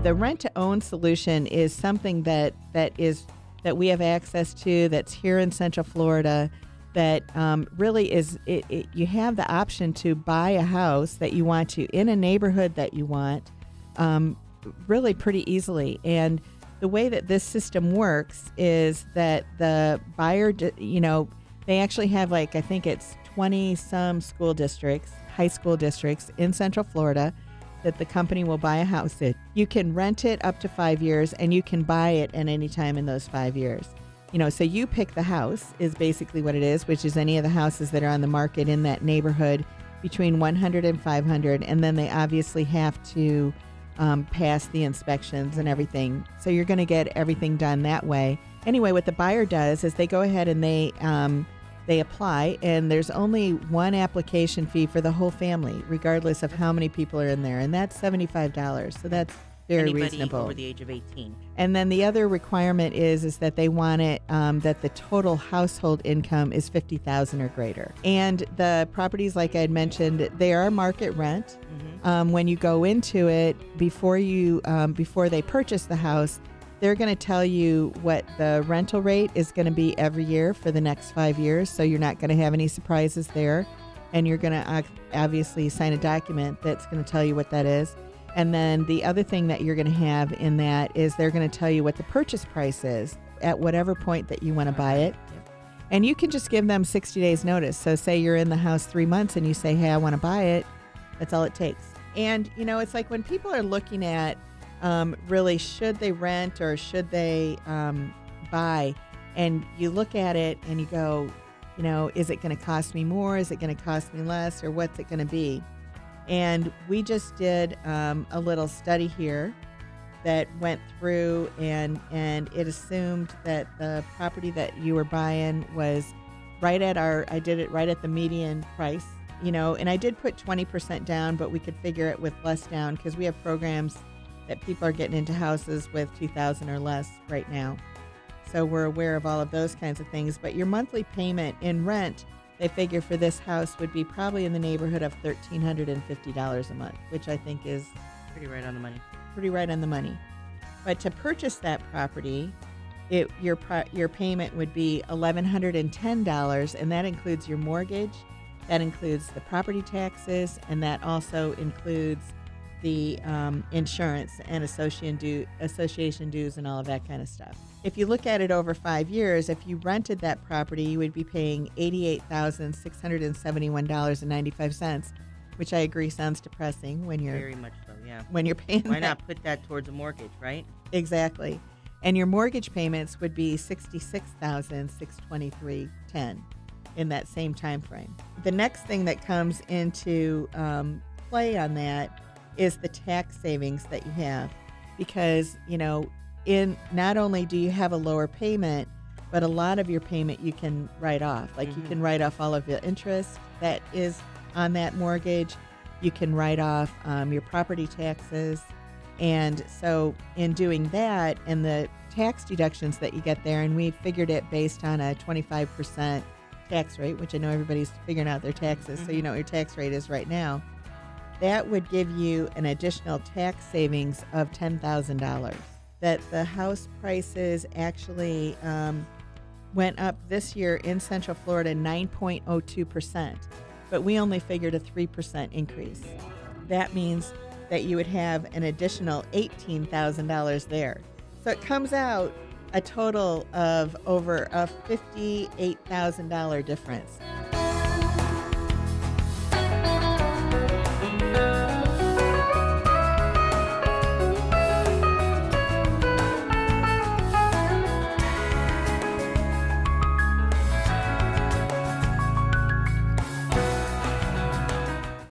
The rent-to-own solution is something that we have access to, that's here in Central Florida, that really is you have the option to buy a house that you want to in a neighborhood that you want, really pretty easily. And the way that this system works is that the buyer, they actually have, like, I think it's 20 some school districts, high school districts in Central Florida, that the company will buy a house in. You can rent it up to 5 years, and you can buy it at any time in those 5 years. So you pick the house is basically what it is, which is any of the houses that are on the market in that neighborhood between 100 and 500, and then they obviously have to pass the inspections and everything. So you're going to get everything done that way. Anyway, what the buyer does is they go ahead and they apply, and there's only one application fee for the whole family, regardless of how many people are in there, and that's $75. So that's very Anybody reasonable. over the age of 18. And then the other requirement is that they want it that the total household income is $50,000 or greater. And the properties, like I had mentioned, they are market rent. When you go into it, before they purchase the house, they're going to tell you what the rental rate is going to be every year for the next 5 years, so you're not going to have any surprises there. And you're going to obviously sign a document that's going to tell you what that is. And then the other thing that you're going to have in that is they're going to tell you what the purchase price is at whatever point that you want to buy it. And you can just give them 60 days notice. So say you're in the house 3 months and you say, hey, I want to buy it. That's all it takes. And, it's like when people are looking at really, should they rent or should they buy? And you look at it and you go, is it going to cost me more? Is it going to cost me less? Or what's it going to be? And we just did a little study here that went through and it assumed that the property that you were buying was I did it right at the median price, and I did put 20% down, but we could figure it with less down because we have programs that people are getting into houses with $2,000 or less right now. So we're aware of all of those kinds of things. But your monthly payment in rent, they figure for this house would be probably in the neighborhood of $1,350 a month, which I think is Pretty right on the money. pretty right on the money. But to purchase that property, your payment would be $1,110, and that includes your mortgage, that includes the property taxes, and that also includes the insurance and association dues and all of that kind of stuff. If you look at it over 5 years, if you rented that property, you would be paying $88,671.95, which I agree sounds depressing when you're Very much so, yeah. when you're paying. Why that. not put that towards a mortgage, right? Exactly. And your mortgage payments would be $66,623.10 in that same time frame. The next thing that comes into play on that is the tax savings that you have, because in not only do you have a lower payment, but a lot of your payment you can write off. Like you can write off all of the interest that is on that mortgage. You can write off your property taxes. And so in doing that and the tax deductions that you get there, and we figured it based on a 25% tax rate, which I know everybody's figuring out their taxes, so you know what your tax rate is right now. That would give you an additional tax savings of $10,000. That the house prices actually went up this year in Central Florida 9.02%, but we only figured a 3% increase. That means that you would have an additional $18,000 there. So it comes out a total of over a $58,000 difference.